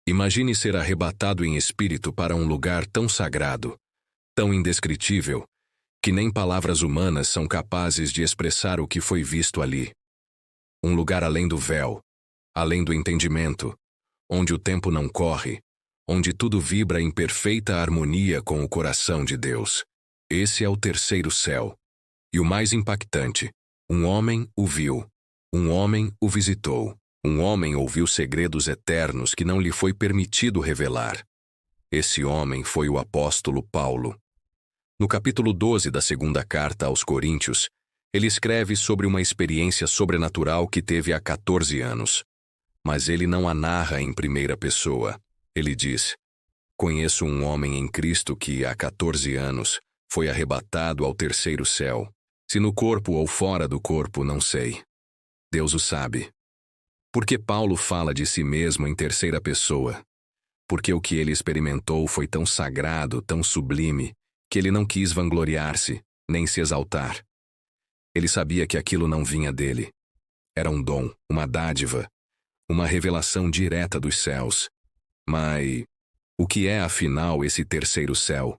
Imagine ser arrebatado em espírito para um lugar tão sagrado, tão indescritível, que nem palavras humanas são capazes de expressar o que foi visto ali. Um lugar além do véu, além do entendimento, onde o tempo não corre, onde tudo vibra em perfeita harmonia com o coração de Deus. Esse é o terceiro céu. E o mais impactante, um homem o viu, um homem o visitou, um homem ouviu segredos eternos que não lhe foi permitido revelar. Esse homem foi o apóstolo Paulo. No capítulo 12 da segunda carta aos Coríntios, ele escreve sobre uma experiência sobrenatural que teve há 14 anos. Mas ele não a narra em primeira pessoa. Ele diz: "Conheço um homem em Cristo que, há 14 anos, foi arrebatado ao terceiro céu. Se no corpo ou fora do corpo, não sei. Deus o sabe." Por que Paulo fala de si mesmo em terceira pessoa? Porque o que ele experimentou foi tão sagrado, tão sublime, que ele não quis vangloriar-se, nem se exaltar. Ele sabia que aquilo não vinha dele. Era um dom, uma dádiva, uma revelação direta dos céus. Mas o que é, afinal, esse terceiro céu?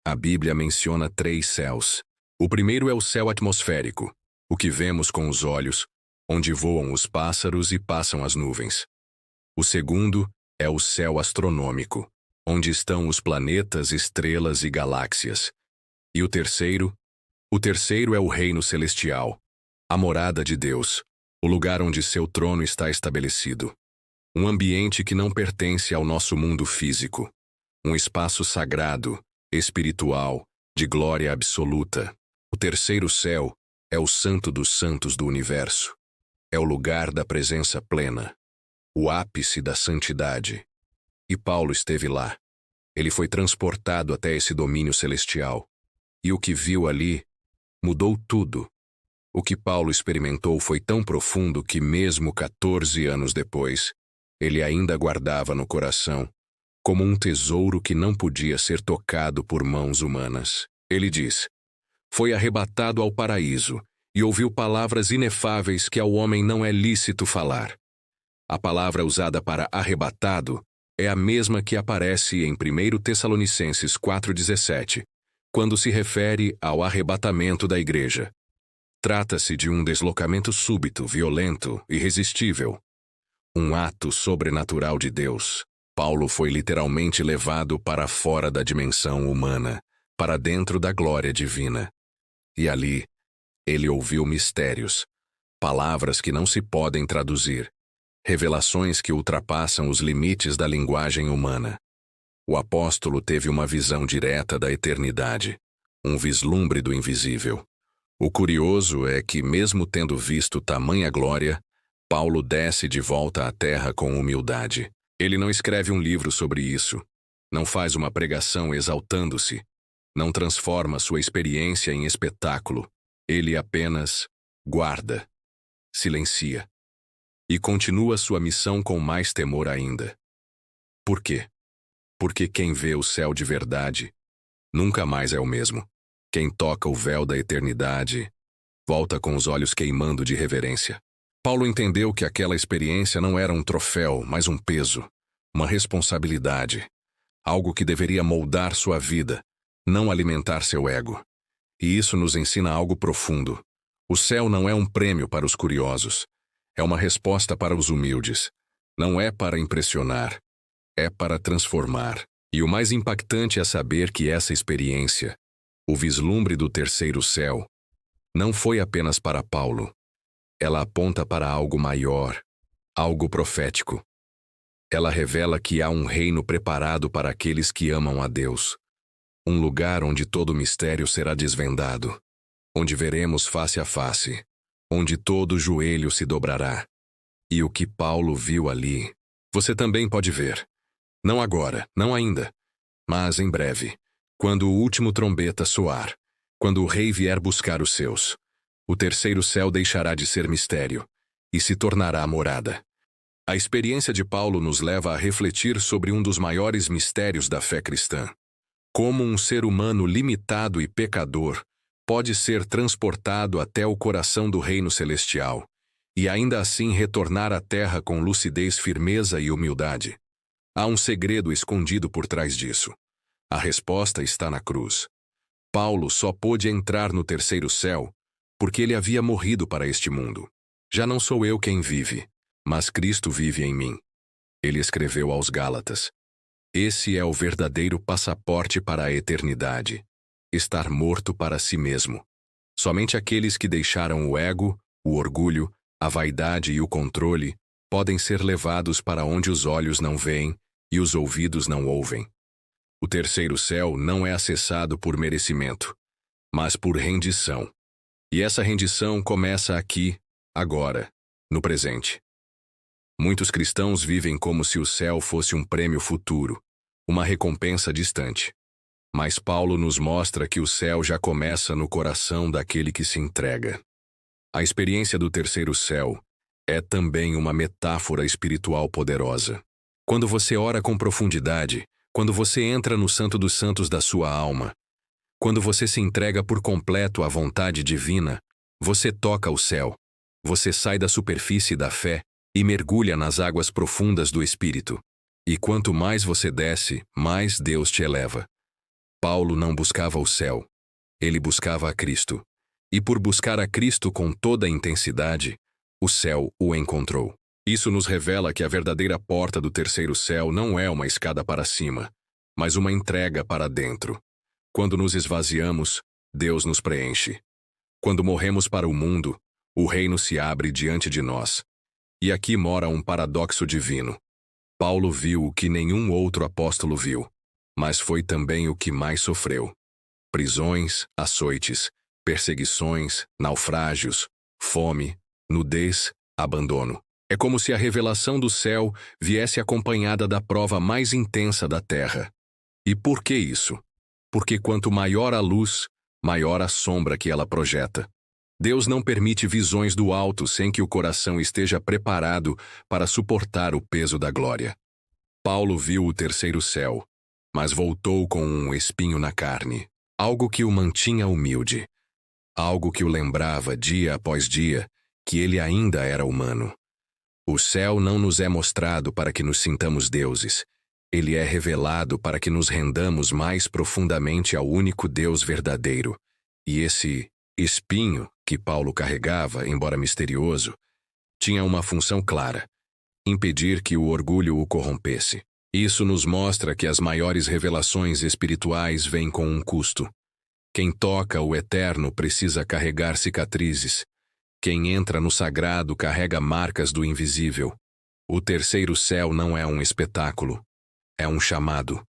A Bíblia menciona 3 céus. O primeiro é o céu atmosférico, o que vemos com os olhos, onde voam os pássaros e passam as nuvens. O segundo é o céu astronômico, onde estão os planetas, estrelas e galáxias. E o terceiro? O terceiro é o reino celestial, a morada de Deus, o lugar onde seu trono está estabelecido. Um ambiente que não pertence ao nosso mundo físico. Um espaço sagrado, espiritual, de glória absoluta. O terceiro céu é o santo dos santos do universo. É o lugar da presença plena, o ápice da santidade. E Paulo esteve lá. Ele foi transportado até esse domínio celestial. E o que viu ali mudou tudo. O que Paulo experimentou foi tão profundo que, mesmo 14 anos depois, ele ainda guardava no coração, como um tesouro que não podia ser tocado por mãos humanas. Ele diz: "Foi arrebatado ao paraíso e ouviu palavras inefáveis que ao homem não é lícito falar." A palavra usada para arrebatado é a mesma que aparece em 1 Tessalonicenses 4,17, quando se refere ao arrebatamento da igreja. Trata-se de um deslocamento súbito, violento, irresistível. Um ato sobrenatural de Deus. Paulo foi literalmente levado para fora da dimensão humana, para dentro da glória divina. E ali, ele ouviu mistérios, palavras que não se podem traduzir, revelações que ultrapassam os limites da linguagem humana. O apóstolo teve uma visão direta da eternidade, um vislumbre do invisível. O curioso é que, mesmo tendo visto tamanha glória, Paulo desce de volta à terra com humildade. Ele não escreve um livro sobre isso, não faz uma pregação exaltando-se, não transforma sua experiência em espetáculo. Ele apenas guarda, silencia e continua sua missão com mais temor ainda. Por quê? Porque quem vê o céu de verdade nunca mais é o mesmo. Quem toca o véu da eternidade volta com os olhos queimando de reverência. Paulo entendeu que aquela experiência não era um troféu, mas um peso, uma responsabilidade, algo que deveria moldar sua vida, não alimentar seu ego. E isso nos ensina algo profundo. O céu não é um prêmio para os curiosos, é uma resposta para os humildes. Não é para impressionar, é para transformar. E o mais impactante é saber que essa experiência, o vislumbre do terceiro céu, não foi apenas para Paulo. Ela aponta para algo maior, algo profético. Ela revela que há um reino preparado para aqueles que amam a Deus. Um lugar onde todo mistério será desvendado, onde veremos face a face, onde todo joelho se dobrará. E o que Paulo viu ali, você também pode ver. Não agora, não ainda, mas em breve, quando o último trombeta soar, quando o rei vier buscar os seus. O terceiro céu deixará de ser mistério e se tornará morada. A experiência de Paulo nos leva a refletir sobre um dos maiores mistérios da fé cristã. Como um ser humano limitado e pecador pode ser transportado até o coração do reino celestial e ainda assim retornar à terra com lucidez, firmeza e humildade. Há um segredo escondido por trás disso. A resposta está na cruz. Paulo só pôde entrar no terceiro céu porque ele havia morrido para este mundo. Já não sou eu quem vive, mas Cristo vive em mim. Ele escreveu aos Gálatas: esse é o verdadeiro passaporte para a eternidade. Estar morto para si mesmo. Somente aqueles que deixaram o ego, o orgulho, a vaidade e o controle podem ser levados para onde os olhos não veem e os ouvidos não ouvem. O terceiro céu não é acessado por merecimento, mas por rendição. E essa rendição começa aqui, agora, no presente. Muitos cristãos vivem como se o céu fosse um prêmio futuro, uma recompensa distante. Mas Paulo nos mostra que o céu já começa no coração daquele que se entrega. A experiência do terceiro céu é também uma metáfora espiritual poderosa. Quando você ora com profundidade, quando você entra no Santo dos Santos da sua alma, quando você se entrega por completo à vontade divina, você toca o céu. Você sai da superfície da fé e mergulha nas águas profundas do Espírito. E quanto mais você desce, mais Deus te eleva. Paulo não buscava o céu. Ele buscava a Cristo. E por buscar a Cristo com toda a intensidade, o céu o encontrou. Isso nos revela que a verdadeira porta do terceiro céu não é uma escada para cima, mas uma entrega para dentro. Quando nos esvaziamos, Deus nos preenche. Quando morremos para o mundo, o reino se abre diante de nós. E aqui mora um paradoxo divino. Paulo viu o que nenhum outro apóstolo viu, mas foi também o que mais sofreu. Prisões, açoites, perseguições, naufrágios, fome, nudez, abandono. É como se a revelação do céu viesse acompanhada da prova mais intensa da terra. E por que isso? Porque quanto maior a luz, maior a sombra que ela projeta. Deus não permite visões do alto sem que o coração esteja preparado para suportar o peso da glória. Paulo viu o terceiro céu, mas voltou com um espinho na carne, algo que o mantinha humilde, algo que o lembrava dia após dia que ele ainda era humano. O céu não nos é mostrado para que nos sintamos deuses. Ele é revelado para que nos rendamos mais profundamente ao único Deus verdadeiro. E esse espinho que Paulo carregava, embora misterioso, tinha uma função clara: impedir que o orgulho o corrompesse. Isso nos mostra que as maiores revelações espirituais vêm com um custo. Quem toca o eterno precisa carregar cicatrizes. Quem entra no sagrado carrega marcas do invisível. O terceiro céu não é um espetáculo. É um chamado.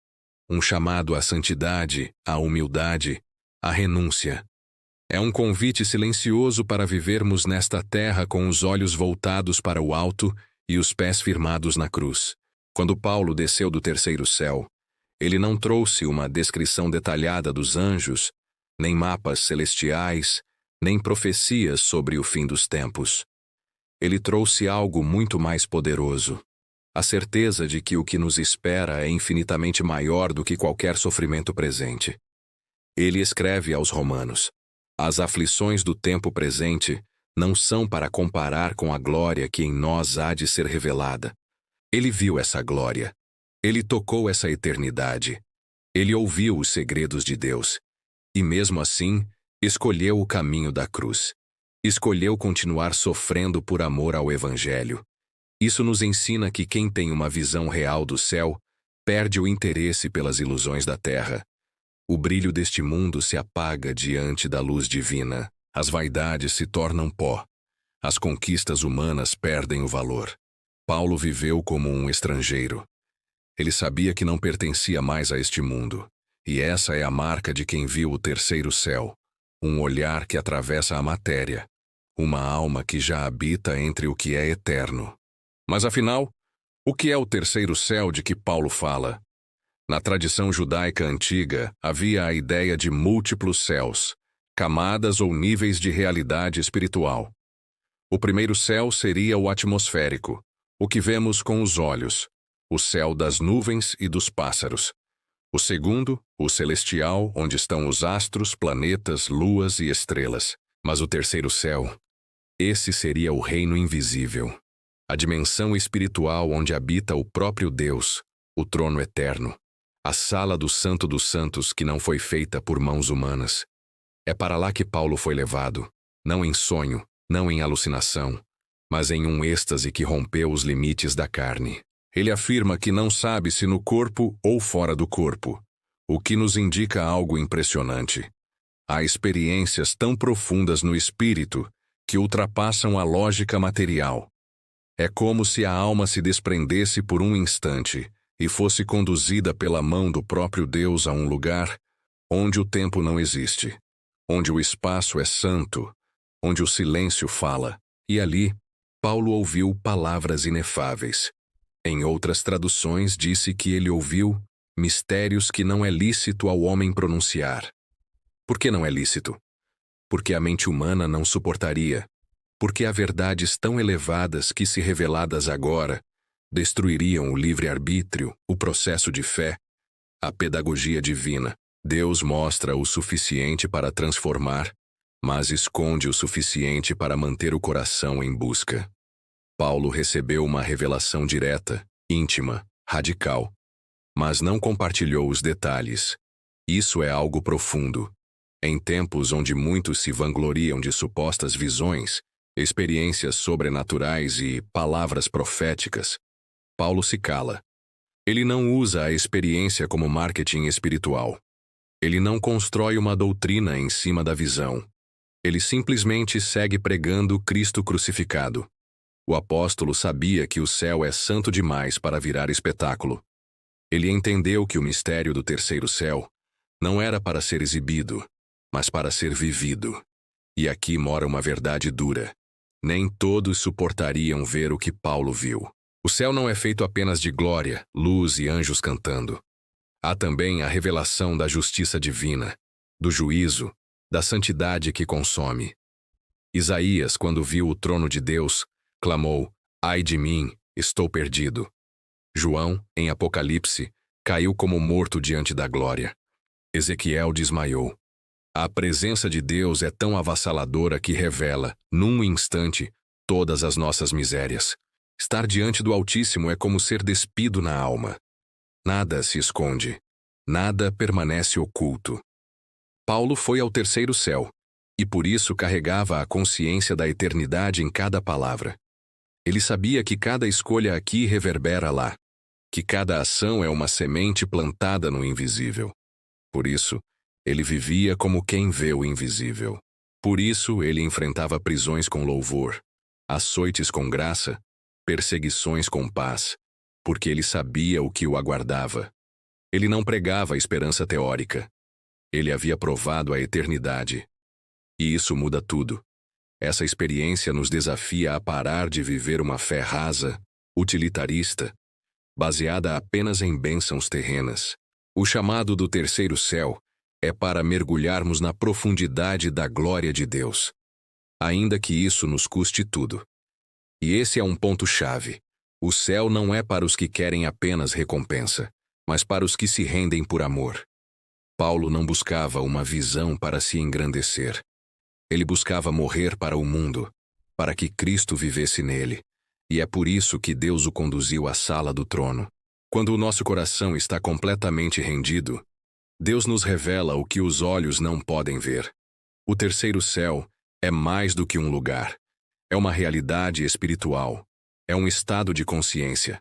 Um chamado à santidade, à humildade, à renúncia. É um convite silencioso para vivermos nesta terra com os olhos voltados para o alto e os pés firmados na cruz. Quando Paulo desceu do terceiro céu, ele não trouxe uma descrição detalhada dos anjos, nem mapas celestiais, nem profecias sobre o fim dos tempos. Ele trouxe algo muito mais poderoso: a certeza de que o que nos espera é infinitamente maior do que qualquer sofrimento presente. Ele escreve aos Romanos: as aflições do tempo presente não são para comparar com a glória que em nós há de ser revelada. Ele viu essa glória. Ele tocou essa eternidade. Ele ouviu os segredos de Deus. E mesmo assim, escolheu o caminho da cruz. Escolheu continuar sofrendo por amor ao Evangelho. Isso nos ensina que quem tem uma visão real do céu perde o interesse pelas ilusões da terra. O brilho deste mundo se apaga diante da luz divina. As vaidades se tornam pó. As conquistas humanas perdem o valor. Paulo viveu como um estrangeiro. Ele sabia que não pertencia mais a este mundo. E essa é a marca de quem viu o terceiro céu. Um olhar que atravessa a matéria. Uma alma que já habita entre o que é eterno. Mas afinal, o que é o terceiro céu de que Paulo fala? Na tradição judaica antiga, havia a ideia de múltiplos céus, camadas ou níveis de realidade espiritual. O primeiro céu seria o atmosférico, o que vemos com os olhos, o céu das nuvens e dos pássaros. O segundo, o celestial, onde estão os astros, planetas, luas e estrelas. Mas o terceiro céu, esse seria o reino invisível, a dimensão espiritual onde habita o próprio Deus, o trono eterno, a sala do Santo dos Santos que não foi feita por mãos humanas. É para lá que Paulo foi levado, não em sonho, não em alucinação, mas em um êxtase que rompeu os limites da carne. Ele afirma que não sabe se no corpo ou fora do corpo, o que nos indica algo impressionante. Há experiências tão profundas no espírito que ultrapassam a lógica material. É como se a alma se desprendesse por um instante e fosse conduzida pela mão do próprio Deus a um lugar onde o tempo não existe, onde o espaço é santo, onde o silêncio fala, e ali, Paulo ouviu palavras inefáveis. Em outras traduções, disse que ele ouviu mistérios que não é lícito ao homem pronunciar. Por que não é lícito? Porque a mente humana não suportaria. Porque há verdades tão elevadas que, se reveladas agora, destruiriam o livre-arbítrio, o processo de fé, a pedagogia divina. Deus mostra o suficiente para transformar, mas esconde o suficiente para manter o coração em busca. Paulo recebeu uma revelação direta, íntima, radical, mas não compartilhou os detalhes. Isso é algo profundo. Em tempos onde muitos se vangloriam de supostas visões, experiências sobrenaturais e palavras proféticas, Paulo se cala. Ele não usa a experiência como marketing espiritual. Ele não constrói uma doutrina em cima da visão. Ele simplesmente segue pregando Cristo crucificado. O apóstolo sabia que o céu é santo demais para virar espetáculo. Ele entendeu que o mistério do terceiro céu não era para ser exibido, mas para ser vivido. E aqui mora uma verdade dura. Nem todos suportariam ver o que Paulo viu. O céu não é feito apenas de glória, luz e anjos cantando. Há também a revelação da justiça divina, do juízo, da santidade que consome. Isaías, quando viu o trono de Deus, clamou: "Ai de mim, estou perdido." João, em Apocalipse, caiu como morto diante da glória. Ezequiel desmaiou. A presença de Deus é tão avassaladora que revela, num instante, todas as nossas misérias. Estar diante do Altíssimo é como ser despido na alma. Nada se esconde. Nada permanece oculto. Paulo foi ao terceiro céu, e por isso carregava a consciência da eternidade em cada palavra. Ele sabia que cada escolha aqui reverbera lá, que cada ação é uma semente plantada no invisível. Por isso, ele vivia como quem vê o invisível. Por isso, ele enfrentava prisões com louvor, açoites com graça, perseguições com paz, porque ele sabia o que o aguardava. Ele não pregava a esperança teórica. Ele havia provado a eternidade. E isso muda tudo. Essa experiência nos desafia a parar de viver uma fé rasa, utilitarista, baseada apenas em bênçãos terrenas. O chamado do terceiro céu é para mergulharmos na profundidade da glória de Deus, ainda que isso nos custe tudo. E esse é um ponto-chave. O céu não é para os que querem apenas recompensa, mas para os que se rendem por amor. Paulo não buscava uma visão para se engrandecer. Ele buscava morrer para o mundo, para que Cristo vivesse nele. E é por isso que Deus o conduziu à sala do trono. Quando o nosso coração está completamente rendido, Deus nos revela o que os olhos não podem ver. O terceiro céu é mais do que um lugar. É uma realidade espiritual. É um estado de consciência.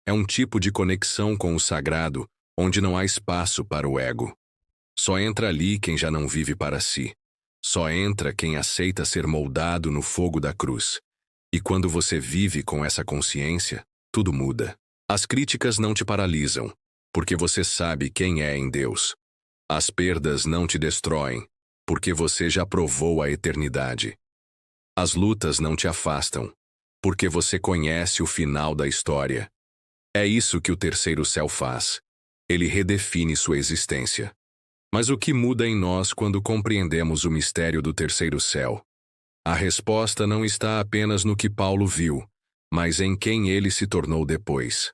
É um tipo de conexão com o sagrado, onde não há espaço para o ego. Só entra ali quem já não vive para si. Só entra quem aceita ser moldado no fogo da cruz. E quando você vive com essa consciência, tudo muda. As críticas não te paralisam, porque você sabe quem é em Deus. As perdas não te destroem, porque você já provou a eternidade. As lutas não te afastam, porque você conhece o final da história. É isso que o terceiro céu faz. Ele redefine sua existência. Mas o que muda em nós quando compreendemos o mistério do terceiro céu? A resposta não está apenas no que Paulo viu, mas em quem ele se tornou depois.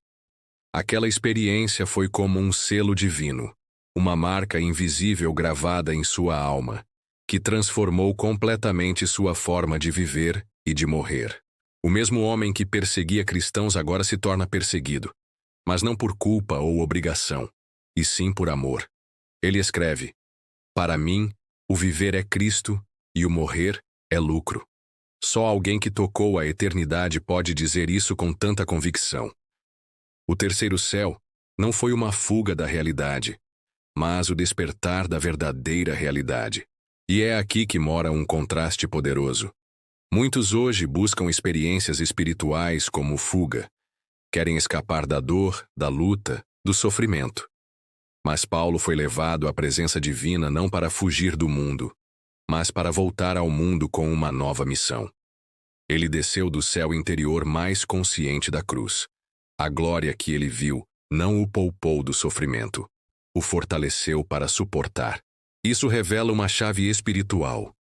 Aquela experiência foi como um selo divino, uma marca invisível gravada em sua alma, que transformou completamente sua forma de viver e de morrer. O mesmo homem que perseguia cristãos agora se torna perseguido. mas não por culpa ou obrigação, e sim por amor. Ele escreve: Para mim, o viver é Cristo e o morrer é lucro. Só alguém que tocou a eternidade pode dizer isso com tanta convicção. O terceiro céu não foi uma fuga da realidade, mas o despertar da verdadeira realidade. E é aqui que mora um contraste poderoso. Muitos hoje buscam experiências espirituais como fuga. Querem escapar da dor, da luta, do sofrimento. Mas Paulo foi levado à presença divina não para fugir do mundo, mas para voltar ao mundo com uma nova missão. Ele desceu do céu interior mais consciente da cruz. A glória que ele viu não o poupou do sofrimento. O fortaleceu para suportar. Isso revela uma chave espiritual.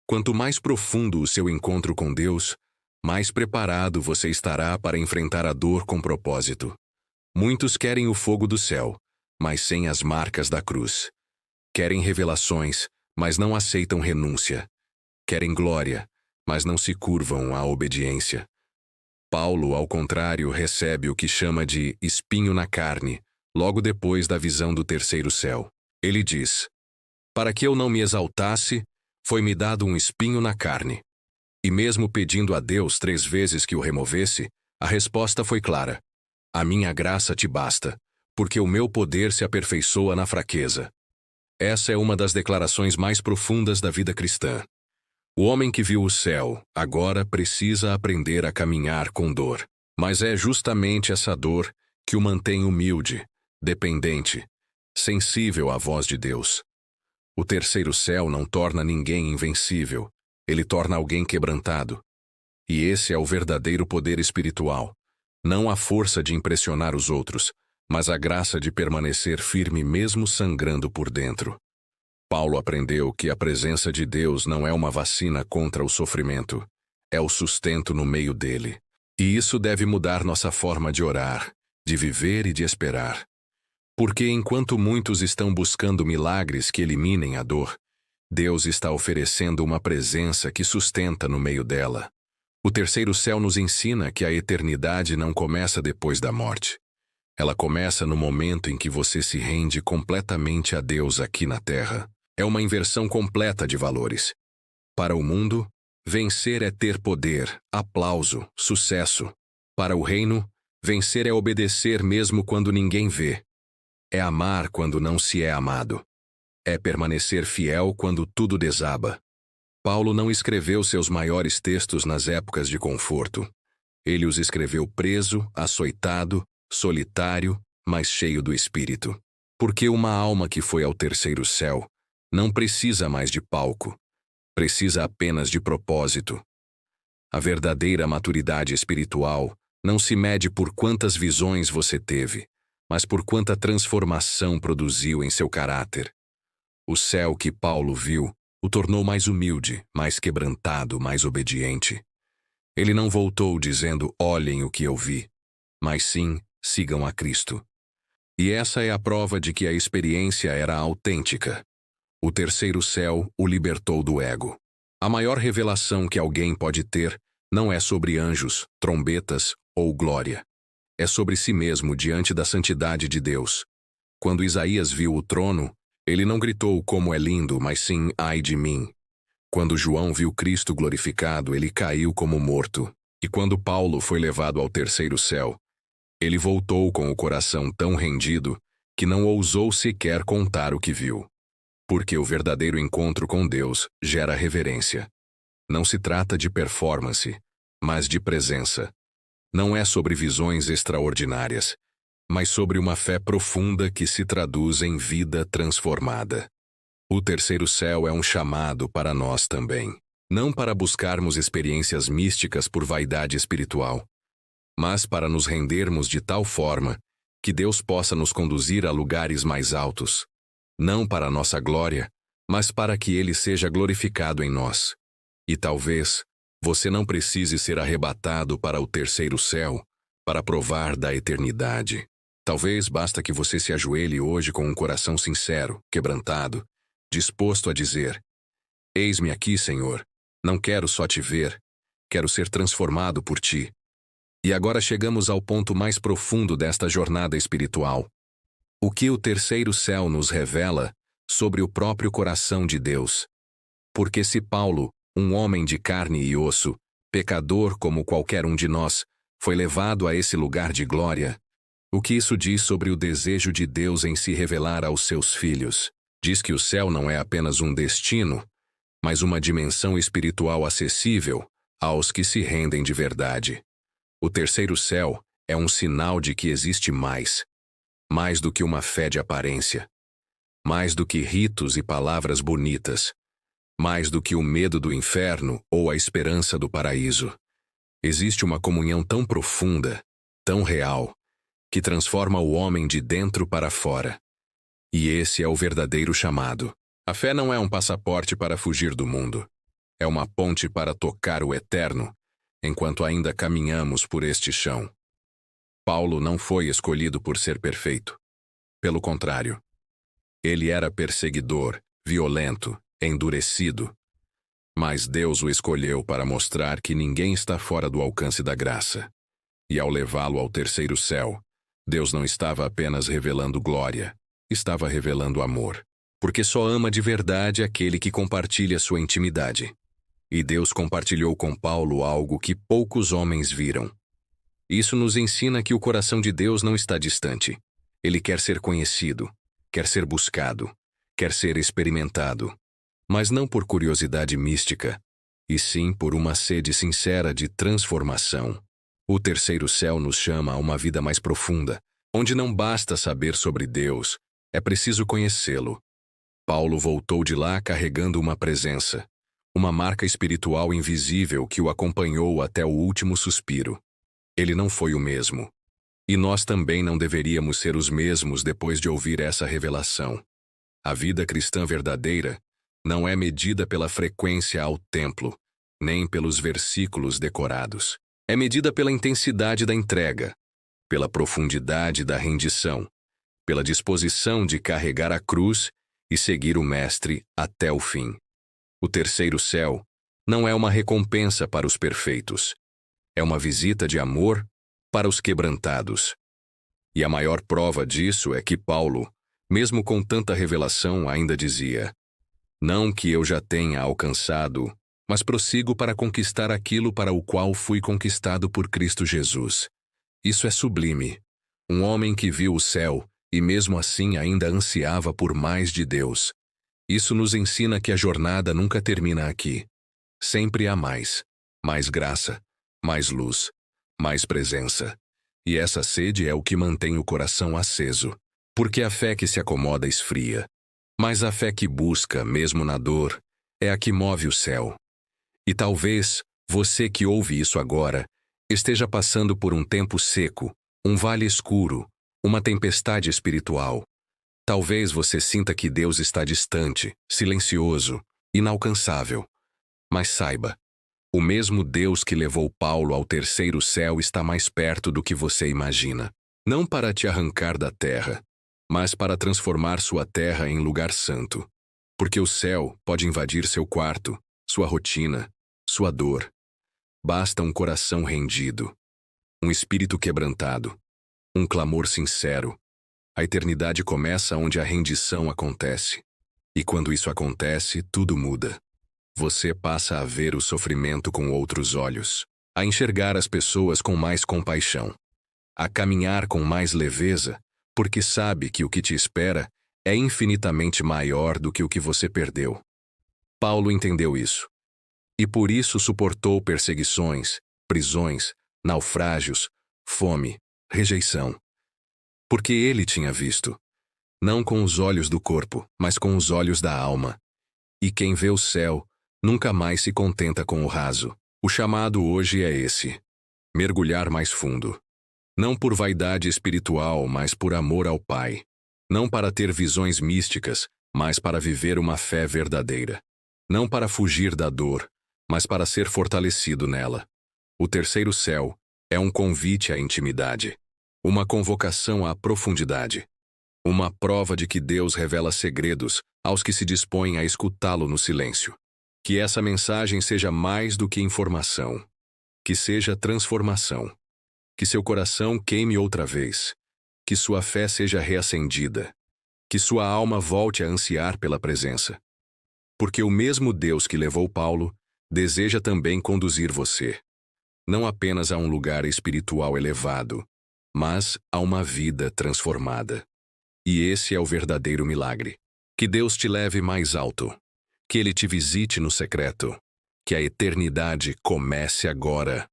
Quanto mais profundo o seu encontro com Deus, mais preparado você estará para enfrentar a dor com propósito. Muitos querem o fogo do céu, mas sem as marcas da cruz. Querem revelações, mas não aceitam renúncia. Querem glória, mas não se curvam à obediência. Paulo, ao contrário, recebe o que chama de espinho na carne, logo depois da visão do terceiro céu. Ele diz: Para que eu não me exaltasse, foi-me dado um espinho na carne. E mesmo pedindo a Deus 3 vezes que o removesse, a resposta foi clara: A minha graça te basta, porque o meu poder se aperfeiçoa na fraqueza. Essa é uma das declarações mais profundas da vida cristã. O homem que viu o céu agora precisa aprender a caminhar com dor. Mas é justamente essa dor que o mantém humilde, dependente, sensível à voz de Deus. O terceiro céu não torna ninguém invencível, ele torna alguém quebrantado. E esse é o verdadeiro poder espiritual. Não a força de impressionar os outros, mas a graça de permanecer firme mesmo sangrando por dentro. Paulo aprendeu que a presença de Deus não é uma vacina contra o sofrimento, é o sustento no meio dele. E isso deve mudar nossa forma de orar, de viver e de esperar. Porque enquanto muitos estão buscando milagres que eliminem a dor, Deus está oferecendo uma presença que sustenta no meio dela. O terceiro céu nos ensina que a eternidade não começa depois da morte. Ela começa no momento em que você se rende completamente a Deus aqui na terra. É uma inversão completa de valores. Para o mundo, vencer é ter poder, aplauso, sucesso. Para o reino, vencer é obedecer mesmo quando ninguém vê. É amar quando não se é amado. É permanecer fiel quando tudo desaba. Paulo não escreveu seus maiores textos nas épocas de conforto. Ele os escreveu preso, açoitado, solitário, mas cheio do Espírito. Porque uma alma que foi ao terceiro céu não precisa mais de palco. Precisa apenas de propósito. A verdadeira maturidade espiritual não se mede por quantas visões você teve, mas por quanta transformação produziu em seu caráter. O céu que Paulo viu o tornou mais humilde, mais quebrantado, mais obediente. Ele não voltou dizendo: olhem o que eu vi, mas sim, sigam a Cristo. E essa é a prova de que a experiência era autêntica. O terceiro céu o libertou do ego. A maior revelação que alguém pode ter não é sobre anjos, trombetas ou glória. É sobre si mesmo diante da santidade de Deus. Quando Isaías viu o trono, ele não gritou como é lindo, mas sim, ai de mim. Quando João viu Cristo glorificado, ele caiu como morto. E quando Paulo foi levado ao terceiro céu, ele voltou com o coração tão rendido que não ousou sequer contar o que viu. Porque o verdadeiro encontro com Deus gera reverência. Não se trata de performance, mas de presença. Não é sobre visões extraordinárias, mas sobre uma fé profunda que se traduz em vida transformada. O terceiro céu é um chamado para nós também. Não para buscarmos experiências místicas por vaidade espiritual, mas para nos rendermos de tal forma que Deus possa nos conduzir a lugares mais altos. Não para nossa glória, mas para que Ele seja glorificado em nós. E talvez você não precise ser arrebatado para o terceiro céu para provar da eternidade. Talvez basta que você se ajoelhe hoje com um coração sincero, quebrantado, disposto a dizer: eis-me aqui, Senhor. Não quero só te ver, quero ser transformado por ti. E agora chegamos ao ponto mais profundo desta jornada espiritual. O que o terceiro céu nos revela sobre o próprio coração de Deus. Porque se Paulo, um homem de carne e osso, pecador como qualquer um de nós, foi levado a esse lugar de glória, o que isso diz sobre o desejo de Deus em se revelar aos seus filhos? Diz que o céu não é apenas um destino, mas uma dimensão espiritual acessível aos que se rendem de verdade. O terceiro céu é um sinal de que existe mais do que uma fé de aparência, mais do que ritos e palavras bonitas, mais do que o medo do inferno ou a esperança do paraíso. Existe uma comunhão tão profunda, tão real, que transforma o homem de dentro para fora. E esse é o verdadeiro chamado. A fé não é um passaporte para fugir do mundo. É uma ponte para tocar o eterno, enquanto ainda caminhamos por este chão. Paulo não foi escolhido por ser perfeito. Pelo contrário, ele era perseguidor, violento, endurecido. Mas Deus o escolheu para mostrar que ninguém está fora do alcance da graça. E ao levá-lo ao terceiro céu, Deus não estava apenas revelando glória, estava revelando amor. Porque só ama de verdade aquele que compartilha sua intimidade. E Deus compartilhou com Paulo algo que poucos homens viram. Isso nos ensina que o coração de Deus não está distante. Ele quer ser conhecido, quer ser buscado, quer ser experimentado. Mas não por curiosidade mística, e sim por uma sede sincera de transformação. O terceiro céu nos chama a uma vida mais profunda, onde não basta saber sobre Deus, é preciso conhecê-lo. Paulo voltou de lá carregando uma presença, uma marca espiritual invisível que o acompanhou até o último suspiro. Ele não foi o mesmo. E nós também não deveríamos ser os mesmos depois de ouvir essa revelação. A vida cristã verdadeira não é medida pela frequência ao templo, nem pelos versículos decorados. É medida pela intensidade da entrega, pela profundidade da rendição, pela disposição de carregar a cruz e seguir o Mestre até o fim. O terceiro céu não é uma recompensa para os perfeitos. É uma visita de amor para os quebrantados. E a maior prova disso é que Paulo, mesmo com tanta revelação, ainda dizia: não que eu já tenha alcançado, mas prossigo para conquistar aquilo para o qual fui conquistado por Cristo Jesus. Isso é sublime. Um homem que viu o céu e mesmo assim ainda ansiava por mais de Deus. Isso nos ensina que a jornada nunca termina aqui. Sempre há mais. Mais graça, mais luz, mais presença. E essa sede é o que mantém o coração aceso. Porque a fé que se acomoda esfria. Mas a fé que busca, mesmo na dor, é a que move o céu. E talvez, você que ouve isso agora, esteja passando por um tempo seco, um vale escuro, uma tempestade espiritual. Talvez você sinta que Deus está distante, silencioso, inalcançável. Mas saiba, o mesmo Deus que levou Paulo ao terceiro céu está mais perto do que você imagina. Não para te arrancar da terra, mas para transformar sua terra em lugar santo. Porque o céu pode invadir seu quarto, sua rotina, sua dor. Basta um coração rendido, um espírito quebrantado, um clamor sincero. A eternidade começa onde a rendição acontece. E quando isso acontece, tudo muda. Você passa a ver o sofrimento com outros olhos, a enxergar as pessoas com mais compaixão, a caminhar com mais leveza, porque sabe que o que te espera é infinitamente maior do que o que você perdeu. Paulo entendeu isso. E por isso suportou perseguições, prisões, naufrágios, fome, rejeição. Porque ele tinha visto, não com os olhos do corpo, mas com os olhos da alma. E quem vê o céu, nunca mais se contenta com o raso. O chamado hoje é esse: mergulhar mais fundo. Não por vaidade espiritual, mas por amor ao Pai. Não para ter visões místicas, mas para viver uma fé verdadeira. Não para fugir da dor, mas para ser fortalecido nela. O terceiro céu é um convite à intimidade. Uma convocação à profundidade. Uma prova de que Deus revela segredos aos que se dispõem a escutá-lo no silêncio. Que essa mensagem seja mais do que informação. Que seja transformação. Que seu coração queime outra vez. Que sua fé seja reacendida. Que sua alma volte a ansiar pela presença. Porque o mesmo Deus que levou Paulo deseja também conduzir você, não apenas a um lugar espiritual elevado, mas a uma vida transformada. E esse é o verdadeiro milagre. Que Deus te leve mais alto. Que Ele te visite no secreto. Que a eternidade comece agora.